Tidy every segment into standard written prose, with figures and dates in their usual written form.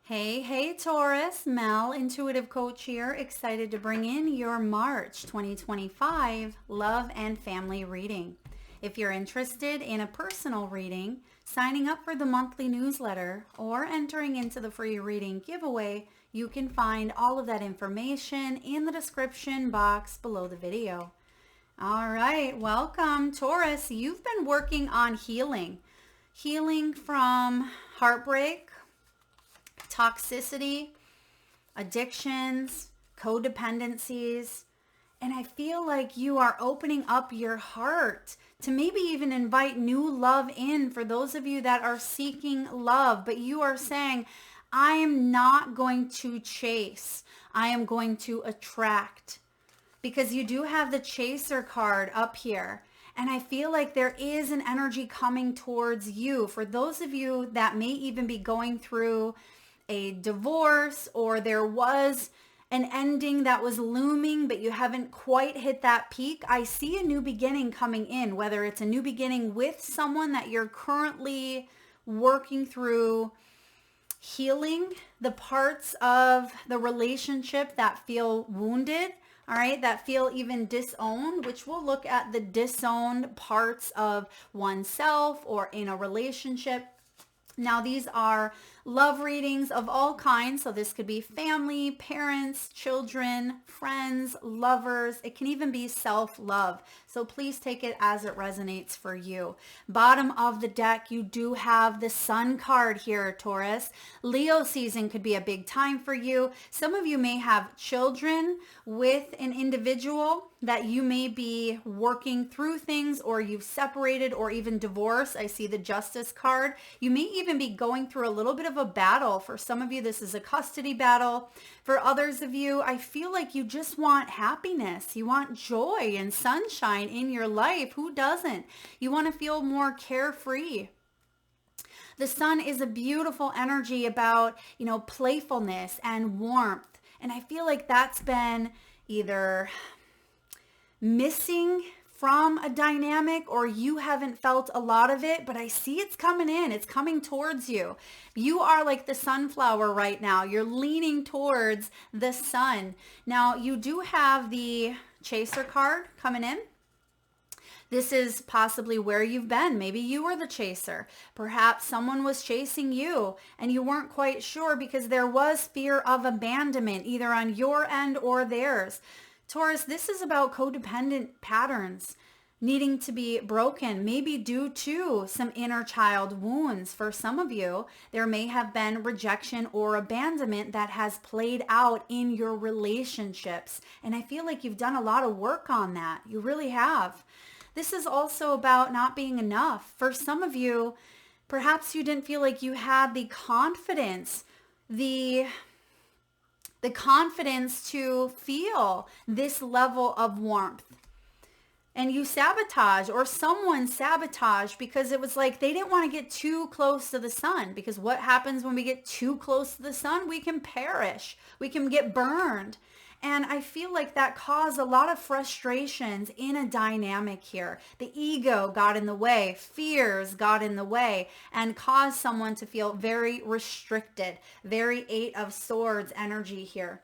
Hey, Taurus, Mel, intuitive coach here, excited to bring in your March 2025 love and family reading. If you're interested in a personal reading, signing up for the monthly newsletter, or entering into the free reading giveaway, you can find all of that information in the description box below the video. All right, welcome, Taurus. You've been working on healing from heartbreak, toxicity, addictions, codependencies, and I feel like you are opening up your heart to maybe even invite new love in for those of you that are seeking love, but you are saying, I am not going to chase, I am going to attract, because you do have the chaser card up here. And I feel like there is an energy coming towards you. For those of you that may even be going through a divorce, or there was an ending that was looming, but you haven't quite hit that peak, I see a new beginning coming in, whether it's a new beginning with someone that you're currently working through, healing the parts of the relationship that feel wounded, all right, that feel even disowned, which we'll look at the disowned parts of oneself or in a relationship. Now, these are love readings of all kinds. So this could be family, parents, children, friends, lovers. It can even be self-love. So please take it as it resonates for you. Bottom of the deck, you do have the Sun card here, Taurus. Leo season could be a big time for you. Some of you may have children with an individual that you may be working through things, or you've separated or even divorced. I see the Justice card. You may even be going through a little bit of a battle. For some of you, this is a custody battle. For others of you, I feel like you just want happiness. You want joy and sunshine in your life. Who doesn't? You want to feel more carefree. The Sun is a beautiful energy about, playfulness and warmth. And I feel like that's been either missing from a dynamic, or you haven't felt a lot of it, but I see it's coming in. It's coming towards you. You are like the sunflower right now. You're leaning towards the sun. Now, you do have the Chaser card coming in. This is possibly where you've been. Maybe you were the chaser. Perhaps someone was chasing you and you weren't quite sure because there was fear of abandonment, either on your end or theirs. Taurus, this is about codependent patterns needing to be broken, maybe due to some inner child wounds. For some of you, there may have been rejection or abandonment that has played out in your relationships. And I feel like you've done a lot of work on that. You really have. This is also about not being enough. For some of you, perhaps you didn't feel like you had the confidence, the confidence to feel this level of warmth. And you sabotage, or someone sabotaged, because it was like they didn't want to get too close to the sun. Because what happens when we get too close to the sun? We can perish. We can get burned. And I feel like that caused a lot of frustrations in a dynamic here. The ego got in the way, fears got in the way, and caused someone to feel very restricted, very Eight of Swords energy here.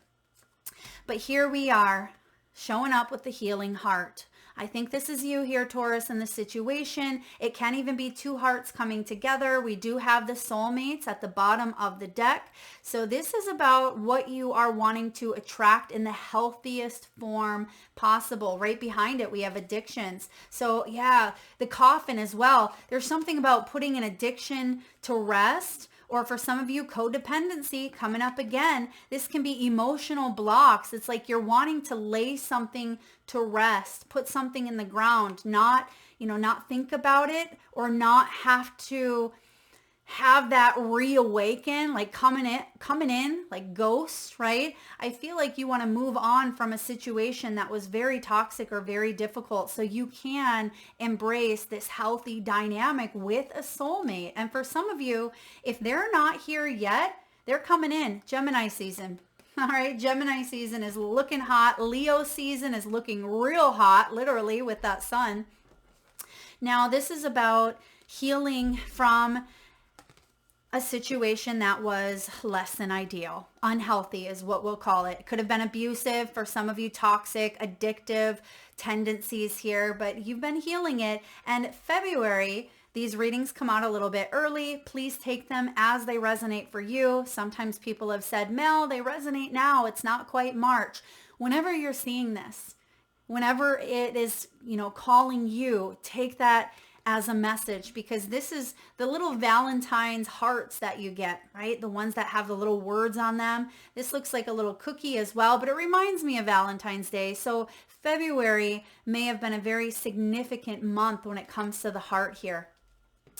But here we are, showing up with the healing heart. I think this is you here, Taurus, in the situation. It can even be two hearts coming together. We do have the soulmates at the bottom of the deck. So this is about what you are wanting to attract in the healthiest form possible. Right behind it, we have addictions. So yeah, the coffin as well. There's something about putting an addiction to rest. Or for some of you, codependency coming up again. This can be emotional blocks. It's like you're wanting to lay something to rest, put something in the ground, not think about it, or not have to have that reawaken, like coming in like ghosts, right? I feel like you want to move on from a situation that was very toxic or very difficult, so you can embrace this healthy dynamic with a soulmate. And for some of you, if they're not here yet, they're coming in. Gemini season. All right, Gemini season is looking hot. Leo season is looking real hot, literally, with that sun. Now, this is about healing from a situation that was less than ideal. Unhealthy is what we'll call it. It could have been abusive, for some of you toxic, addictive tendencies here, but you've been healing it. And February, these readings come out a little bit early. Please take them as they resonate for you. Sometimes people have said, Mel, they resonate now. It's not quite March. Whenever you're seeing this, whenever it is, calling you, take that as a message, because this is the little Valentine's hearts that you get, right? The ones that have the little words on them. This looks like a little cookie as well, but it reminds me of Valentine's Day. So February may have been a very significant month when it comes to the heart here.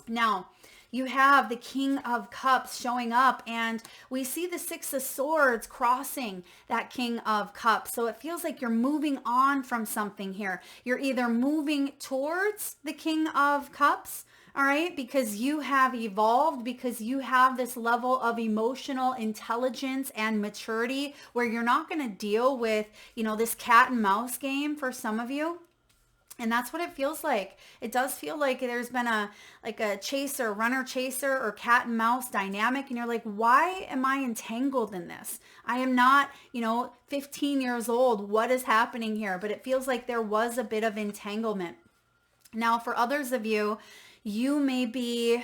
Now, you have the King of Cups showing up, and we see the Six of Swords crossing that King of Cups. So it feels like you're moving on from something here. You're either moving towards the King of Cups, all right, because you have evolved, because you have this level of emotional intelligence and maturity where you're not going to deal with, this cat and mouse game for some of you. And that's what it feels like. It does feel like there's been a chaser, runner chaser, or cat and mouse dynamic. And you're like, why am I entangled in this? I am not, 15 years old. What is happening here? But it feels like there was a bit of entanglement. Now, for others of you, you may be,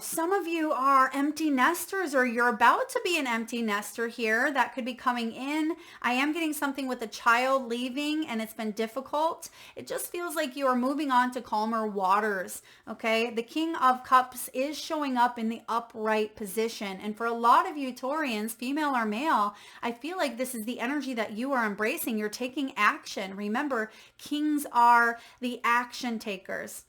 some of you are empty nesters, or you're about to be an empty nester here. That could be coming in. I am getting something with a child leaving, and it's been difficult. It just feels like you are moving on to calmer waters, okay? The King of Cups is showing up in the upright position. And for a lot of you Taurians, female or male, I feel like this is the energy that you are embracing. You're taking action. Remember, kings are the action takers.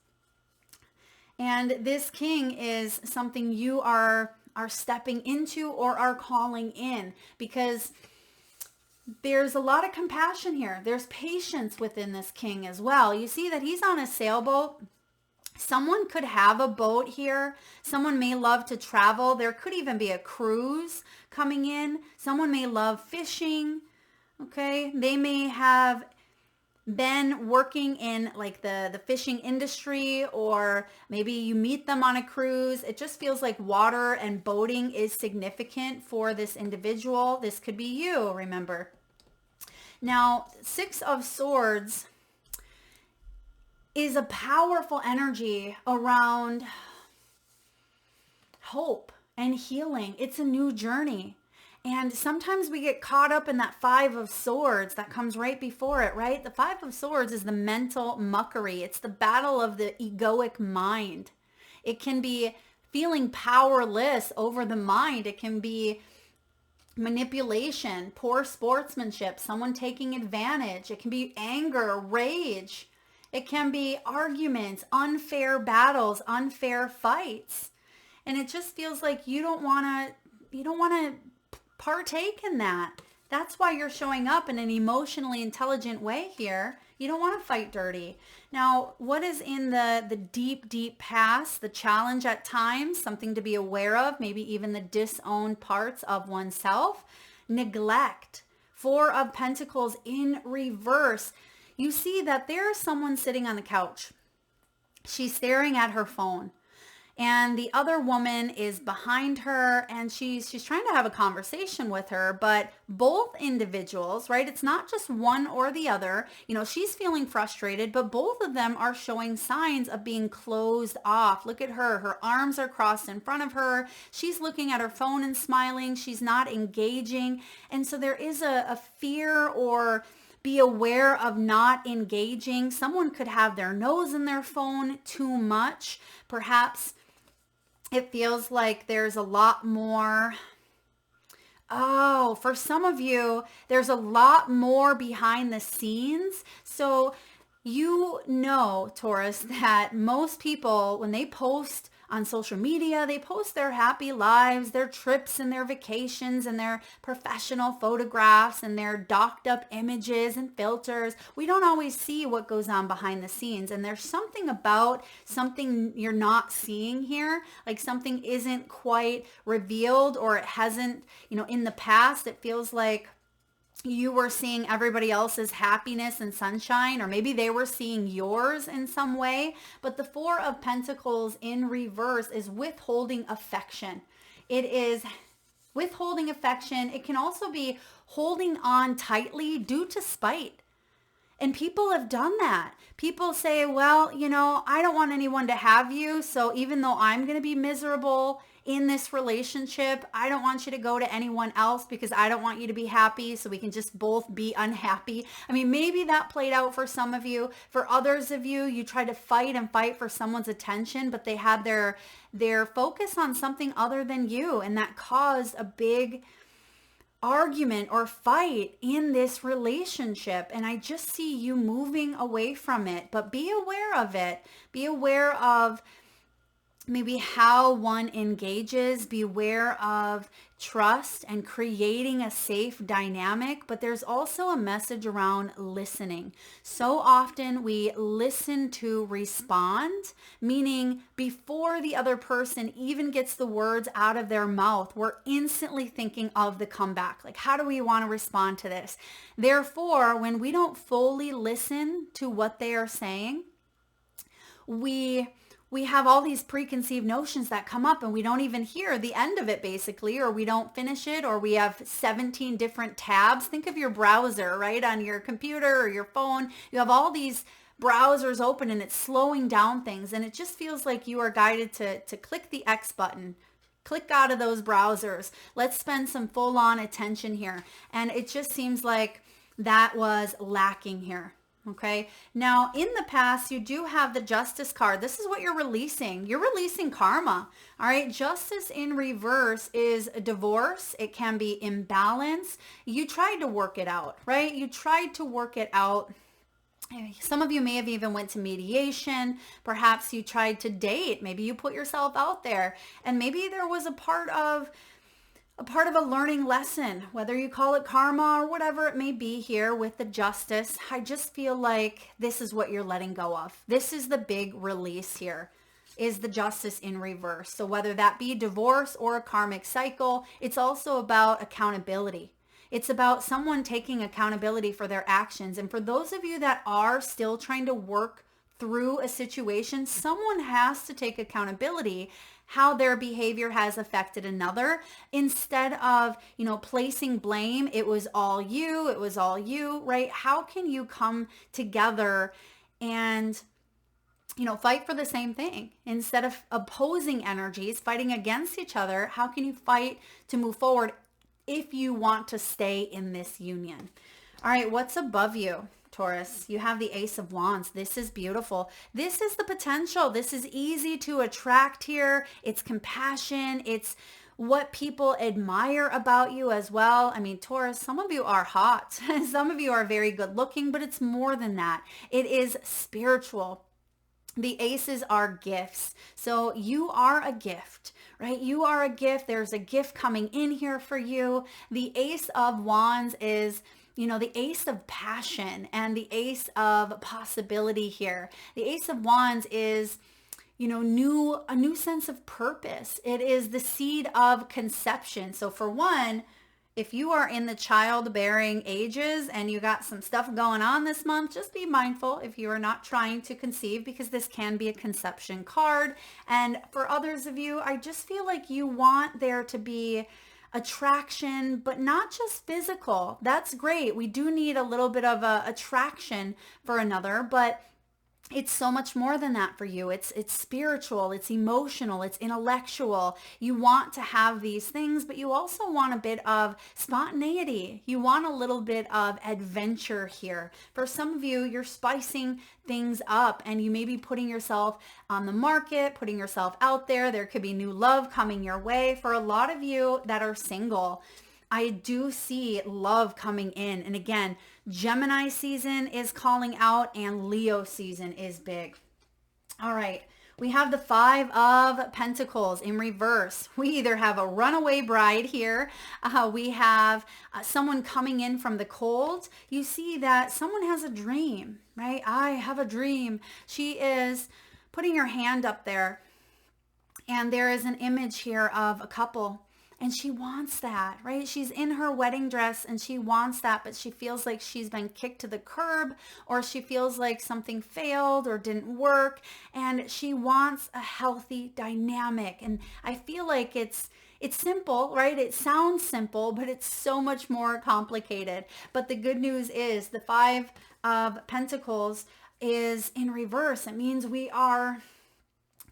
And this king is something you are stepping into or are calling in, because there's a lot of compassion here. There's patience within this king as well. You see that he's on a sailboat. Someone could have a boat here. Someone may love to travel. There could even be a cruise coming in. Someone may love fishing. Okay. They may have been working in like the fishing industry, or maybe you meet them on a cruise. It just feels like water and boating is significant for this individual. This could be you, remember. Now, Six of Swords is a powerful energy around hope and healing. It's a new journey. And sometimes we get caught up in that Five of Swords that comes right before it, right? The Five of Swords is the mental muckery. It's the battle of the egoic mind. It can be feeling powerless over the mind. It can be manipulation, poor sportsmanship, someone taking advantage. It can be anger, rage. It can be arguments, unfair battles, unfair fights. And it just feels like you don't want to partake in that. That's why you're showing up in an emotionally intelligent way here. You don't want to fight dirty. Now, what is in the deep, deep past, the challenge at times, something to be aware of, maybe even the disowned parts of oneself? Neglect. Four of Pentacles in reverse. You see that there's someone sitting on the couch. She's staring at her phone. And the other woman is behind her, and she's trying to have a conversation with her, but both individuals, right? It's not just one or the other. She's feeling frustrated, but both of them are showing signs of being closed off. Look at her. Her arms are crossed in front of her. She's looking at her phone and smiling. She's not engaging. And so there is a fear, or be aware of not engaging. Someone could have their nose in their phone too much. Perhaps it feels like there's a lot more. For some of you, there's a lot more behind the scenes. So Taurus, that most people, when they post on social media, they post their happy lives, their trips and their vacations and their professional photographs and their docked up images and filters. We don't always see what goes on behind the scenes. And there's something about something you're not seeing here, like something isn't quite revealed, or it hasn't, in the past, it feels like you were seeing everybody else's happiness and sunshine, or maybe they were seeing yours in some way. But the Four of Pentacles in reverse is withholding affection. It is withholding affection. It can also be holding on tightly due to spite. And people have done that. People say, well, I don't want anyone to have you. So even though I'm going to be miserable in this relationship, I don't want you to go to anyone else because I don't want you to be happy. So we can just both be unhappy. I mean, maybe that played out for some of you. For others of you, you tried to fight for someone's attention, but they had their focus on something other than you. And that caused a big argument or fight in this relationship. And I just see you moving away from it, but be aware of it. Be aware of maybe how one engages. Be aware of trust and creating a safe dynamic. But there's also a message around listening. So often we listen to respond, meaning before the other person even gets the words out of their mouth, we're instantly thinking of the comeback. Like, how do we want to respond to this? Therefore, when we don't fully listen to what they are saying, we have all these preconceived notions that come up and we don't even hear the end of it basically, or we don't finish it, or we have 17 different tabs. Think of your browser, right? On your computer or your phone, you have all these browsers open and it's slowing down things. And it just feels like you are guided to click the X button. Click out of those browsers. Let's spend some full-on attention here. And it just seems like that was lacking here. Okay. Now, in the past, you do have the Justice card. This is what you're releasing. You're releasing karma. All right. Justice in reverse is a divorce. It can be imbalance. You tried to work it out, right? You tried to work it out. Some of you may have even went to mediation. Perhaps you tried to date. Maybe you put yourself out there, and maybe there was a part of a learning lesson, whether you call it karma or whatever it may be here with the Justice. I just feel like this is what you're letting go of. This is the big release here, is the Justice in reverse. So whether that be divorce or a karmic cycle, it's also about accountability. It's about someone taking accountability for their actions. And for those of you that are still trying to work through a situation, someone has to take accountability how their behavior has affected another, instead of, placing blame. It was all you, right? How can you come together and, fight for the same thing instead of opposing energies, fighting against each other? How can you fight to move forward if you want to stay in this union? All right, what's above you, Taurus? You have the Ace of Wands. This is beautiful. This is the potential. This is easy to attract here. It's compassion. It's what people admire about you as well. I mean, Taurus, some of you are hot. Some of you are very good looking, but it's more than that. It is spiritual. The aces are gifts. So you are a gift, right? You are a gift. There's a gift coming in here for you. The Ace of Wands is the ace of passion and the ace of possibility here. The Ace of Wands is, a new sense of purpose. It is the seed of conception. So for one, if you are in the childbearing ages and you got some stuff going on this month, just be mindful if you are not trying to conceive, because this can be a conception card. And for others of you, I just feel like you want there to be attraction, but not just physical. That's great. We do need a little bit of a attraction for another, but it's so much more than that for you. It's spiritual, it's emotional, it's intellectual. You want to have these things, but you also want a bit of spontaneity. You want a little bit of adventure here. For some of you, you're spicing things up and you may be putting yourself on the market, putting yourself out there. There could be new love coming your way. For a lot of you that are single, I do see love coming in. And again, Gemini season is calling out and Leo season is big. All right. We have the Five of Pentacles in reverse. We either have a runaway bride here. We have someone coming in from the cold. You see that someone has a dream, right? I have a dream. She is putting her hand up there. And there is an image here of a couple. And she wants that, right? She's in her wedding dress and she wants that, but she feels like she's been kicked to the curb, or she feels like something failed or didn't work. And she wants a healthy dynamic. And I feel like it's simple, right? It sounds simple, but it's so much more complicated. But the good news is the Five of Pentacles is in reverse. It means we are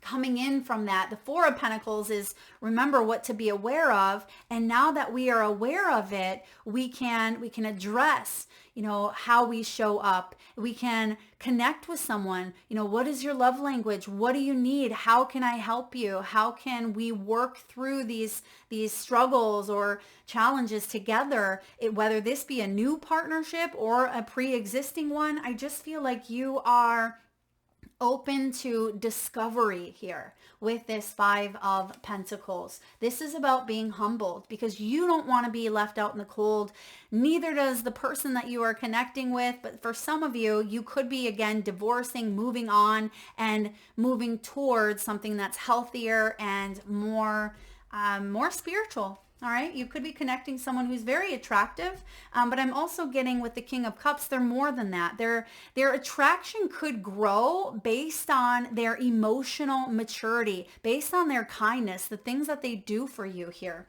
coming in from that. The Four of Pentacles is remember what to be aware of. And now that we are aware of it, we can address, how we show up. We can connect with someone. What is your love language? What do you need? How can I help you? How can we work through these struggles or challenges together? Whether this be a new partnership or a pre-existing one, I just feel like you are open to discovery here with this Five of Pentacles. This is about being humbled because you don't want to be left out in the cold. Neither does the person that you are connecting with. But for some of you, you could be, again, divorcing, moving on, and moving towards something that's healthier and more spiritual. All right. You could be connecting someone who's very attractive, but I'm also getting with the King of Cups, they're more than that. Their attraction could grow based on their emotional maturity, based on their kindness, the things that they do for you here.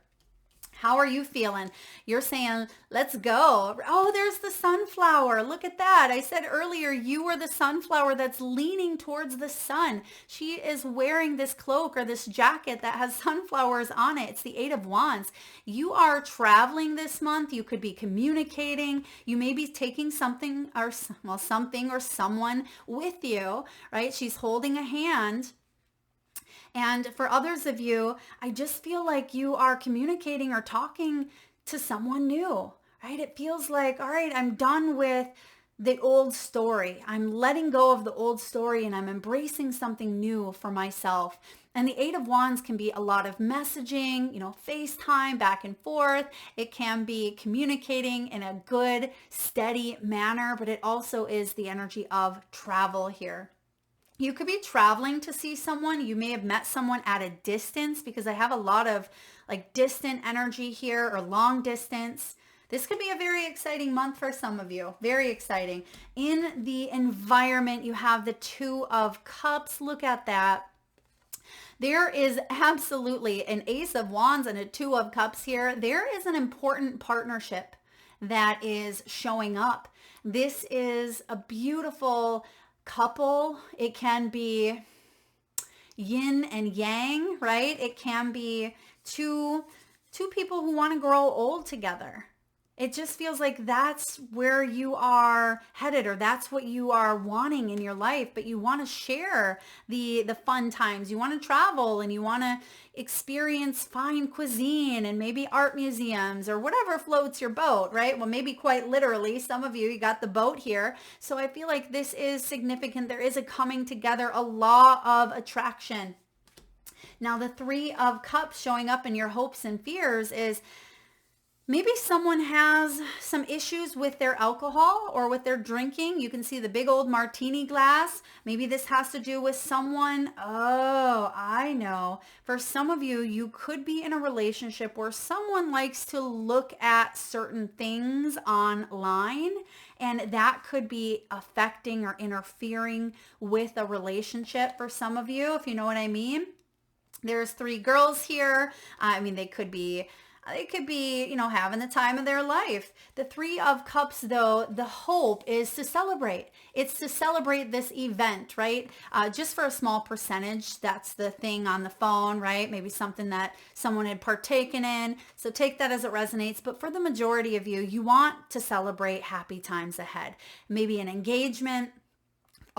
How are you feeling? You're saying, let's go. Oh, there's the sunflower. Look at that. I said earlier, you are the sunflower that's leaning towards the sun. She is wearing this cloak or this jacket that has sunflowers on it. It's the Eight of Wands. You are traveling this month. You could be communicating. You may be taking something or someone with you, right? She's holding a hand. And for others of you, I just feel like you are communicating or talking to someone new, right? It feels like, all right, I'm done with the old story. I'm letting go of the old story and I'm embracing something new for myself. And the Eight of Wands can be a lot of messaging, FaceTime back and forth. It can be communicating in a good, steady manner, but it also is the energy of travel here. You could be traveling to see someone. You may have met someone at a distance because I have a lot of like distant energy here or long distance. This could be a very exciting month for some of you. Very exciting. In the environment, you have the Two of Cups. Look at that. There is absolutely an Ace of Wands and a Two of Cups here. There is an important partnership that is showing up. This is a beautiful couple. It can be yin and yang, right? It can be two people who want to grow old together. It just feels like that's where you are headed, or that's what you are wanting in your life, but you want to share the fun times. You want to travel and you want to experience fine cuisine and maybe art museums or whatever floats your boat, right? Well, maybe quite literally, some of you got the boat here. So I feel like this is significant. There is a coming together, a law of attraction. Now, the Three of Cups showing up in your hopes and fears is maybe someone has some issues with their alcohol or with their drinking. You can see the big old martini glass. Maybe this has to do with someone. Oh, I know. For some of you, you could be in a relationship where someone likes to look at certain things online, and that could be affecting or interfering with a relationship for some of you, if you know what I mean. There's three girls here. They could be, having the time of their life. The Three of Cups, though, the hope is to celebrate. It's to celebrate this event, right? Just for a small percentage, that's the thing on the phone, right? Maybe something that someone had partaken in. So take that as it resonates. But for the majority of you, you want to celebrate happy times ahead. Maybe an engagement.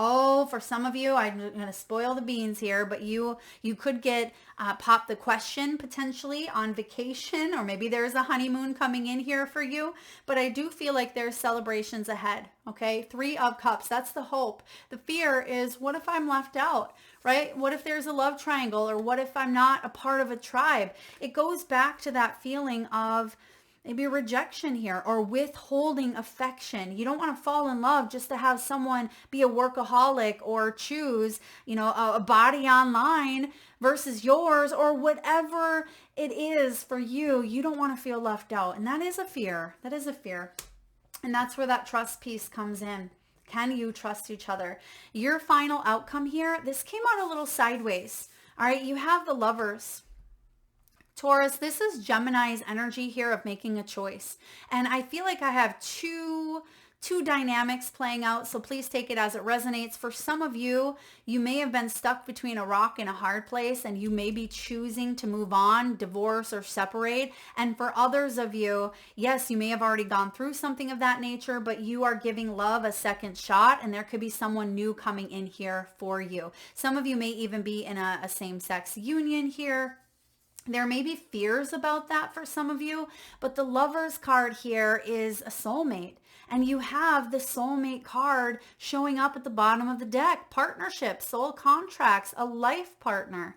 Oh, for some of you, I'm going to spoil the beans here, but you could get pop the question potentially on vacation, or maybe there's a honeymoon coming in here for you. But I do feel like there's celebrations ahead. Okay, Three of Cups, that's the hope. The fear is, what if I'm left out, right? What if there's a love triangle, or what if I'm not a part of a tribe? It goes back to that feeling of maybe rejection here or withholding affection. You don't want to fall in love just to have someone be a workaholic or choose, a body online versus yours or whatever it is for you. You don't want to feel left out. And that is a fear. That is a fear. And that's where that trust piece comes in. Can you trust each other? Your final outcome here, this came out a little sideways. All right, you have the Lovers. Taurus, this is Gemini's energy here of making a choice. And I feel like I have two dynamics playing out, so please take it as it resonates. For some of you, you may have been stuck between a rock and a hard place, and you may be choosing to move on, divorce, or separate. And for others of you, yes, you may have already gone through something of that nature, but you are giving love a second shot, and there could be someone new coming in here for you. Some of you may even be in a same-sex union here. There may be fears about that for some of you, but the Lovers card here is a soulmate. And you have the soulmate card showing up at the bottom of the deck. Partnership, soul contracts, a life partner.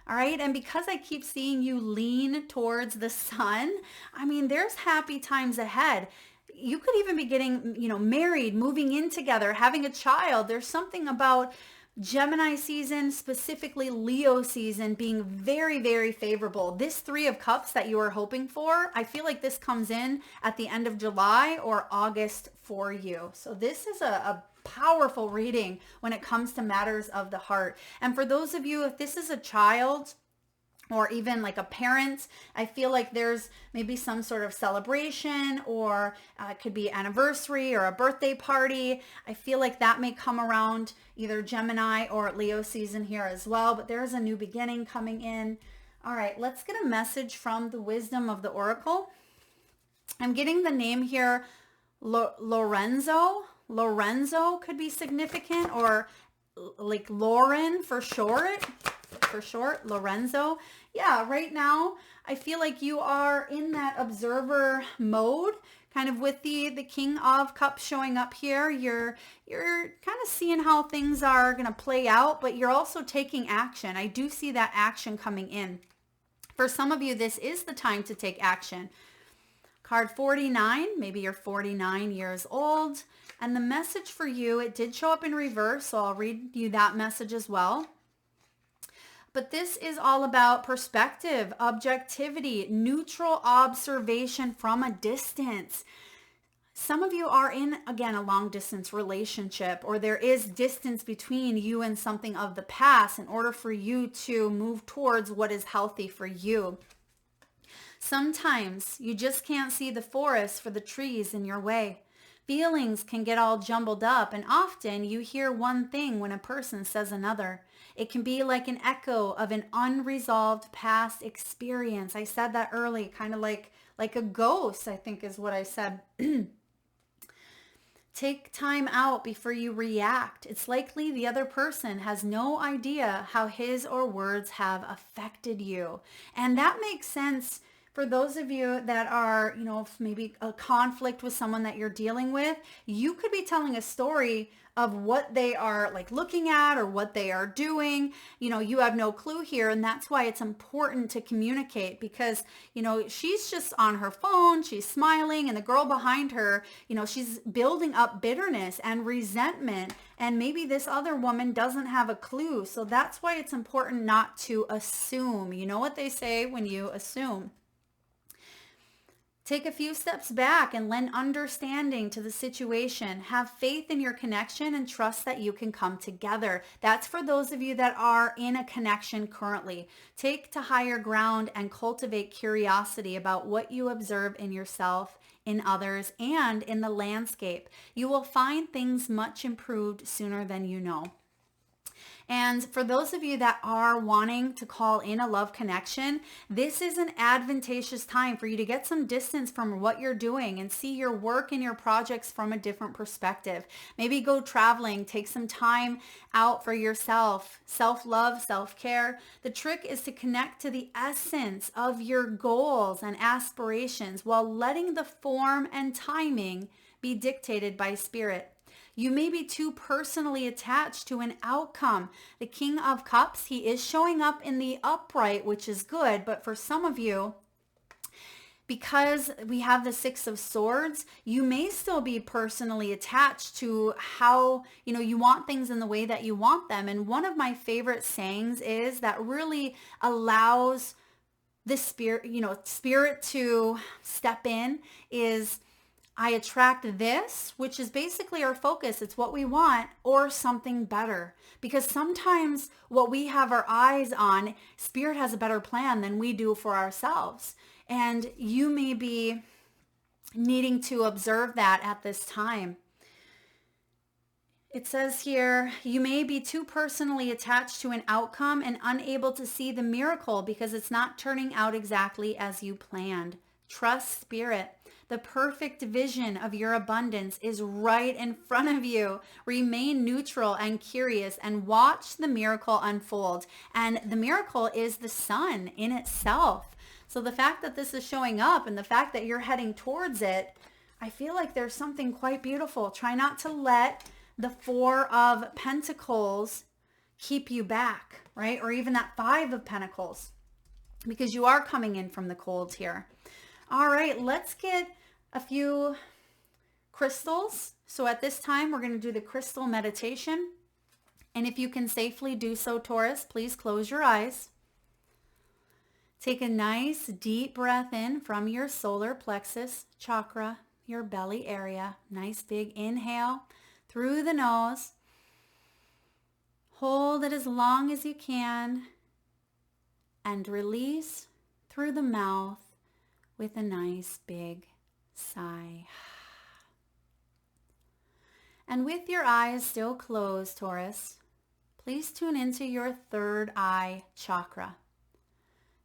All right. And because I keep seeing you lean towards the sun, I mean, there's happy times ahead. You could even be getting, married, moving in together, having a child. There's something about Gemini season, specifically Leo season, being very, very favorable. This 3 of Cups that you are hoping for, I feel like this comes in at the end of July or August for you. So this is a powerful reading when it comes to matters of the heart. And for those of you, if this is a child or even like a parent, I feel like there's maybe some sort of celebration or it could be anniversary or a birthday party. I feel like that may come around either Gemini or Leo season here as well, but there's a new beginning coming in. All right, let's get a message from the wisdom of the Oracle. I'm getting the name here, Lorenzo. Lorenzo could be significant, or like Lauren for short. Lorenzo. Yeah, right now I feel like you are in that observer mode, kind of with the King of Cups showing up here. You're kind of seeing how things are going to play out, but you're also taking action. I do see that action coming in. For some of you, this is the time to take action. Card 49, maybe you're 49 years old. And the message for you, it did show up in reverse, so I'll read you that message as well. But this is all about perspective, objectivity, neutral observation from a distance. Some of you are in, again, a long distance relationship, or there is distance between you and something of the past in order for you to move towards what is healthy for you. Sometimes you just can't see the forest for the trees in your way. Feelings can get all jumbled up, and often you hear one thing when a person says another. It can be like an echo of an unresolved past experience. I said that early, kind of like a ghost, I think is what I said. Take time out before you react. It's likely the other person has no idea how his or words have affected you. And that makes sense for those of you that are, maybe a conflict with someone that you're dealing with. You could be telling a story of what they are like looking at or what they are doing. You have no clue here. And that's why it's important to communicate, because, she's just on her phone, she's smiling, and the girl behind her, she's building up bitterness and resentment. And maybe this other woman doesn't have a clue. So that's why it's important not to assume. You know what they say when you assume? Take a few steps back and lend understanding to the situation. Have faith in your connection and trust that you can come together. That's for those of you that are in a connection currently. Take to higher ground and cultivate curiosity about what you observe in yourself, in others, and in the landscape. You will find things much improved sooner than you know. And for those of you that are wanting to call in a love connection, this is an advantageous time for you to get some distance from what you're doing and see your work and your projects from a different perspective. Maybe go traveling, take some time out for yourself, self-love, self-care. The trick is to connect to the essence of your goals and aspirations while letting the form and timing be dictated by spirit. You may be too personally attached to an outcome. The King of Cups, he is showing up in the upright, which is good. But for some of you, because we have the Six of Swords, you may still be personally attached to how, you want things in the way that you want them. And one of my favorite sayings is that really allows the spirit to step in is, I attract this, which is basically our focus. It's what we want, or something better. Because sometimes what we have our eyes on, spirit has a better plan than we do for ourselves. And you may be needing to observe that at this time. It says here, you may be too personally attached to an outcome and unable to see the miracle because it's not turning out exactly as you planned. Trust spirit. The perfect vision of your abundance is right in front of you. Remain neutral and curious and watch the miracle unfold. And the miracle is the sun in itself. So the fact that this is showing up and the fact that you're heading towards it, I feel like there's something quite beautiful. Try not to let the Four of Pentacles keep you back, right? Or even that Five of Pentacles, because you are coming in from the cold here. All right, let's get a few crystals. So at this time, we're going to do the crystal meditation. And if you can safely do so, Taurus, please close your eyes. Take a nice deep breath in from your solar plexus chakra, your belly area. Nice big inhale through the nose. Hold it as long as you can and release through the mouth with a nice big sigh. And with your eyes still closed, Taurus, please tune into your third eye chakra,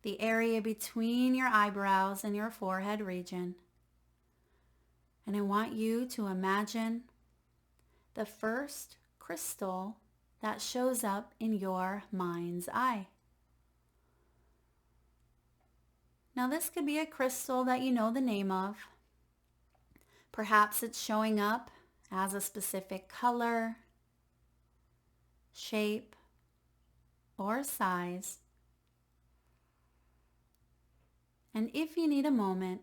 the area between your eyebrows and your forehead region. And I want you to imagine the first crystal that shows up in your mind's eye. Now this could be a crystal that you know the name of. Perhaps it's showing up as a specific color, shape, or size. And if you need a moment,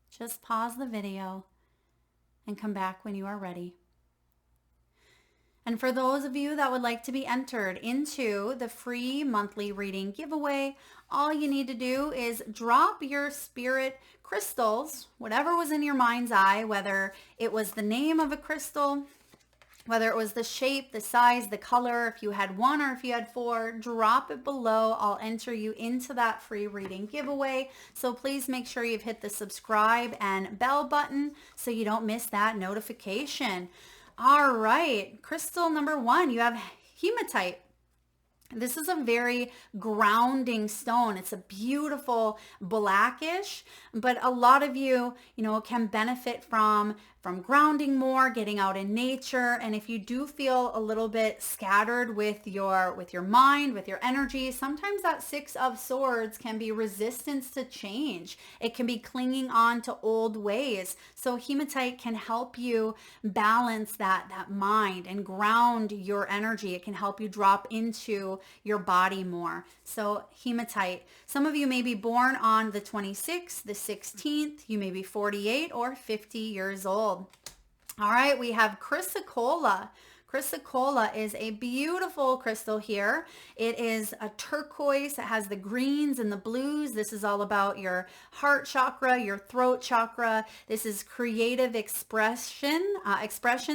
just pause the video and come back when you are ready. And for those of you that would like to be entered into the free monthly reading giveaway, all you need to do is drop your spirit crystals, whatever was in your mind's eye, whether it was the name of a crystal, whether it was the shape, the size, the color, if you had one or if you had four, drop it below. I'll enter you into that free reading giveaway. So please make sure you've hit the subscribe and bell button so you don't miss that notification. All right, crystal number one, you have hematite. This is a very grounding stone. It's a beautiful blackish, but a lot of you, can benefit from grounding more, getting out in nature. And if you do feel a little bit scattered with your mind, with your energy, sometimes that Six of Swords can be resistance to change. It can be clinging on to old ways. So hematite can help you balance that mind and ground your energy. It can help you drop into your body more. So hematite. Some of you may be born on the 26th, the 16th. You may be 48 or 50 years old. All right, we have chrysocolla. Chrysocolla is a beautiful crystal here. It is a turquoise. It has the greens and the blues. This is all about your heart chakra, your throat chakra. This is creative expression,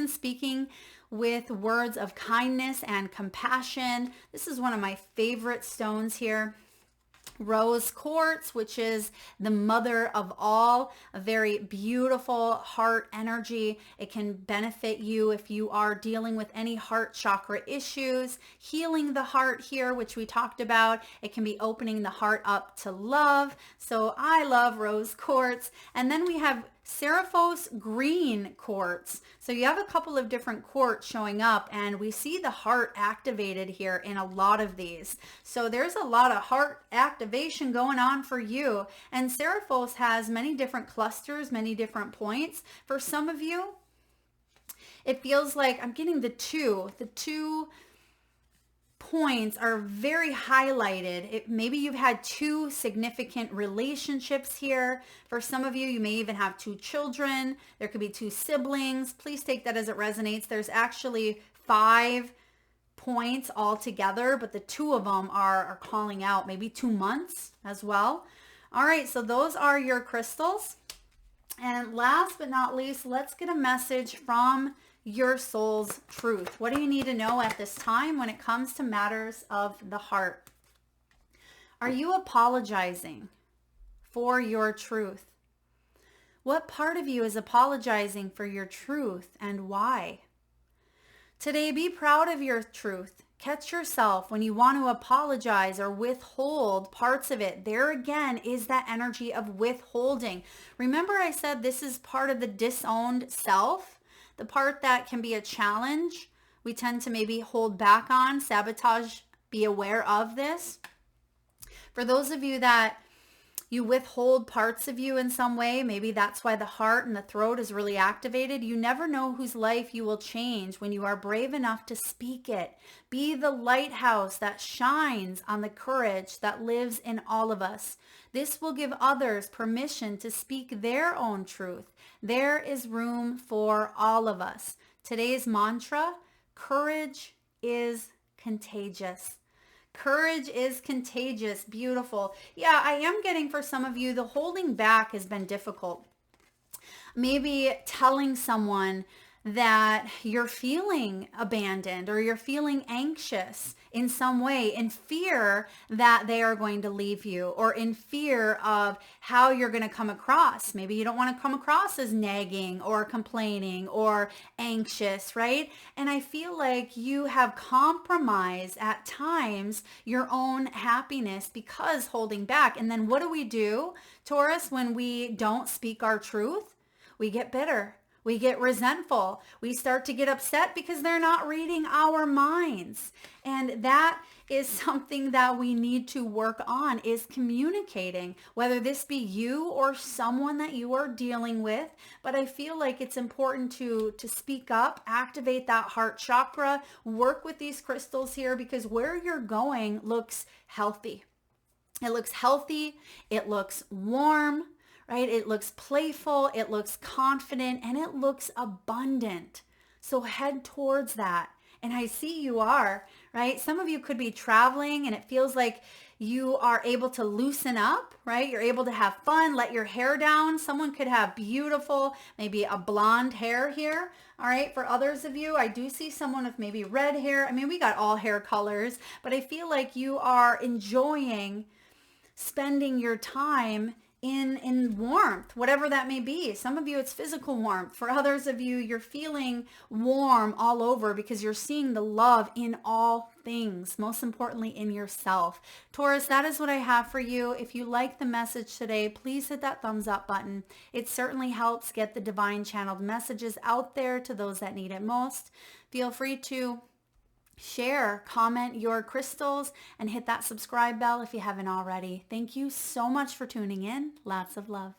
speaking with words of kindness and compassion. This is one of my favorite stones here. Rose quartz, which is the mother of all, a very beautiful heart energy. It can benefit you if you are dealing with any heart chakra issues, healing the heart here, which we talked about. It can be opening the heart up to love. So I love rose quartz. And then we have Seraphos green quartz. So you have a couple of different quartz showing up, and we see the heart activated here in a lot of these. So there's a lot of heart activation going on for you. And Seraphos has many different clusters, many different points. For some of you, it feels like I'm getting the two points are very highlighted. Maybe you've had 2 significant relationships here. For some of you, you may even have 2 children. There could be 2 siblings. Please take that as it resonates. There's actually 5 points altogether, but the 2 of them are calling out, maybe 2 months as well. All right, so those are your crystals. And last but not least, let's get a message from your soul's truth. What do you need to know at this time when it comes to matters of the heart? Are you apologizing for your truth? What part of you is apologizing for your truth and why? Today, be proud of your truth. Catch yourself when you want to apologize or withhold parts of it. There again is that energy of withholding. Remember I said this is part of the disowned self, the part that can be a challenge. We tend to maybe hold back on, sabotage, be aware of this. For those of you that you withhold parts of you in some way, maybe that's why the heart and the throat is really activated. You never know whose life you will change when you are brave enough to speak it. Be the lighthouse that shines on the courage that lives in all of us. This will give others permission to speak their own truth. There is room for all of us. Today's mantra, courage is contagious. Courage is contagious. Beautiful. Yeah, I am getting for some of you, the holding back has been difficult. Maybe telling someone that you're feeling abandoned or you're feeling anxious in some way, in fear that they are going to leave you, or in fear of how you're going to come across. Maybe you don't want to come across as nagging or complaining or anxious, right? And I feel like you have compromised at times your own happiness because holding back. And then what do, Taurus, when we don't speak our truth? We get bitter. We get resentful. We start to get upset because they're not reading our minds. And that is something that we need to work on, is communicating, whether this be you or someone that you are dealing with. But I feel like it's important to speak up, activate that heart chakra, work with these crystals here, because where you're going looks healthy. It looks healthy. It looks warm. Right? It looks playful, it looks confident, and it looks abundant. So head towards that. And I see you are, right? Some of you could be traveling and it feels like you are able to loosen up, right? You're able to have fun, let your hair down. Someone could have beautiful, maybe a blonde hair here. All right. For others of you, I do see someone with maybe red hair. I mean, we got all hair colors, but I feel like you are enjoying spending your time in warmth, whatever that may be. Some of you, it's physical warmth. For others of you, you're feeling warm all over because you're seeing the love in all things, most importantly in yourself. Taurus, that is what I have for you. If you like the message today, please hit that thumbs up button. It certainly helps get the divine channeled messages out there to those that need it most. Feel free to share, comment your crystals, and hit that subscribe bell if you haven't already. Thank you so much for tuning in. Lots of love.